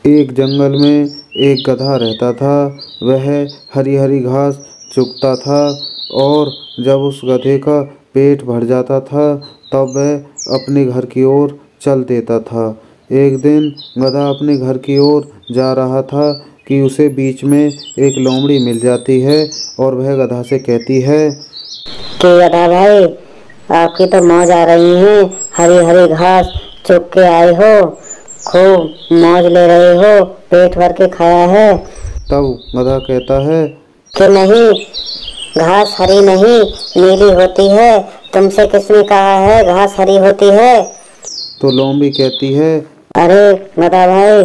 एक जंगल में एक गधा रहता था। वह हरी हरी घास चुगता था और जब उस गधे का पेट भर जाता था तब वह अपने घर की ओर चल देता था। एक दिन गधा अपने घर की ओर जा रहा था कि उसे बीच में एक लोमड़ी मिल जाती है और वह गधा से कहती है कि गधा भाई, आपकी तो मौज आ रही है, हरी हरी घास चुग के आए हो, खूब मौज ले रहे हो, पेट भर के खाया है। तब गधा कहता है कि नहीं, घास हरी नहीं नीली होती है। तुमसे किसने कहा है घास हरी होती है? तो लोमड़ी कहती है अरे गधा भाई,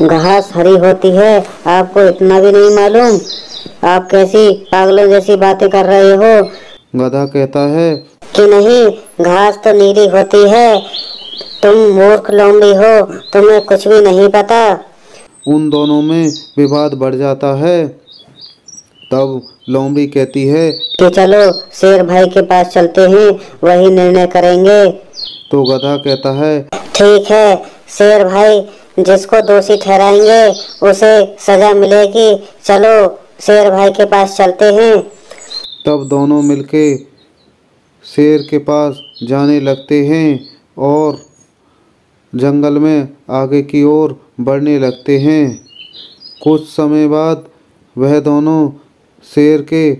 घास हरी होती है, आपको इतना भी नहीं मालूम? आप कैसी पागलों जैसी बातें कर रहे हो? गधा कहता है कि नहीं, घास तो नीली होती है। तुम मूर्ख लोमड़ी हो, तुम्हें कुछ भी नहीं पता। उन दोनों में विवाद बढ़ जाता है। तब लोमड़ी कहती है कि चलो शेर भाई के पास चलते हैं, वही निर्णय करेंगे। तो गधा कहता है ठीक है, शेर भाई जिसको दोषी ठहराएंगे उसे सजा मिलेगी। चलो शेर भाई के पास चलते हैं। तब दोनों मिलके शेर के पास जाने लगते हैं और जंगल में आगे की ओर बढ़ने लगते हैं। कुछ समय बाद वह दोनों शेर के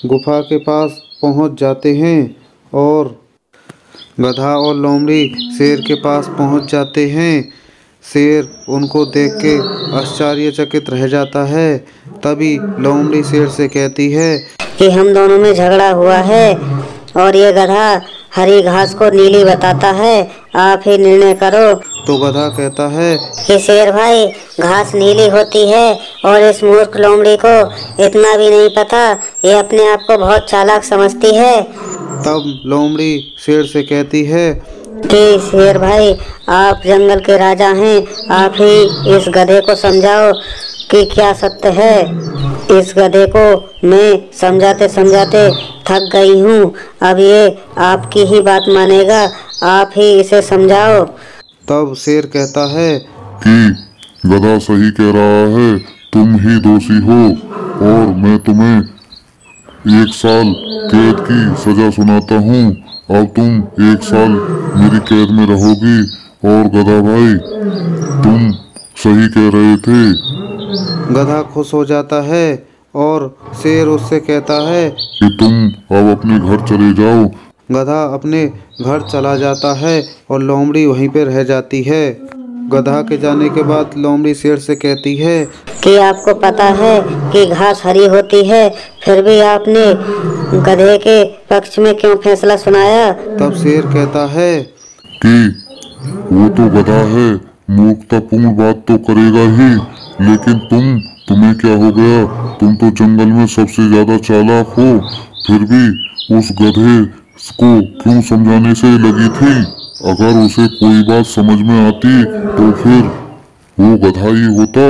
गुफा के पास पहुंच जाते हैं और गधा और लोमड़ी शेर के पास पहुंच जाते हैं। शेर उनको देख के आश्चर्यचकित रह जाता है। तभी लोमड़ी शेर से कहती है कि हम दोनों में झगड़ा हुआ है और ये गधा हरी घास को नीली बताता है, आप ही निर्णय करो। तो गधा कहता है कि शेर भाई, घास नीली होती है और इस मूर्ख लोमड़ी को इतना भी नहीं पता, ये अपने आप को बहुत चालाक समझती है। तब लोमड़ी शेर से कहती है कि शेर भाई, आप जंगल के राजा हैं, आप ही इस गधे को समझाओ कि क्या सत्य है। इस गधे को मैं समझाते समझाते थक गई हूँ, अब ये आपकी ही बात मानेगा, आप ही इसे समझाओ। तब शेर कहता है कि गधा सही कह रहा है, तुम ही दोषी हो और मैं तुम्हें 1 साल कैद की सजा सुनाता हूँ। अब तुम 1 साल मेरी कैद में रहोगी। और गधा भाई, तुम सही कह रहे थे। गधा खुश हो जाता है और शेर उससे कहता है कि तुम अब अपने घर चले जाओ। गधा अपने घर चला जाता है और लोमड़ी वहीं पे रह जाती है। गधा के जाने के बाद लोमड़ी शेर से कहती है कि आपको पता है कि घास हरी होती है, फिर भी आपने गधे के पक्ष में क्यों फैसला सुनाया? तब शेर कहता है कि वो तो गधा है, मूर्खतापूर्ण बात तो करेगा ही, लेकिन तुम्हें क्या हो गया? तुम तो जंगल में सबसे ज्यादा चालाक हो, फिर भी उस गधे को क्यों समझाने से लगी थी? अगर उसे कोई बात समझ में आती तो फिर वो गधा ही होता।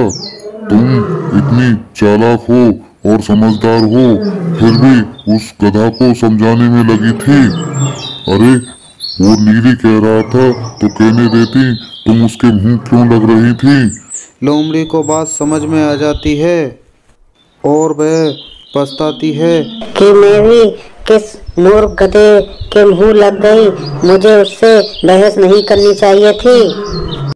तुम इतनी चालाक हो और समझदार हो, फिर भी उस गधा को समझाने में लगी थी। अरे वो नीली कह रहा था तो कहने देती, तुम उसके मुंह क्यों लग रही थी? लोमड़ी को बात समझ में आ जाती है और वह पछताती है कि मैं भी किस मूर्ख गधे के मुंह लग गई, मुझे उससे बहस नहीं करनी चाहिए थी।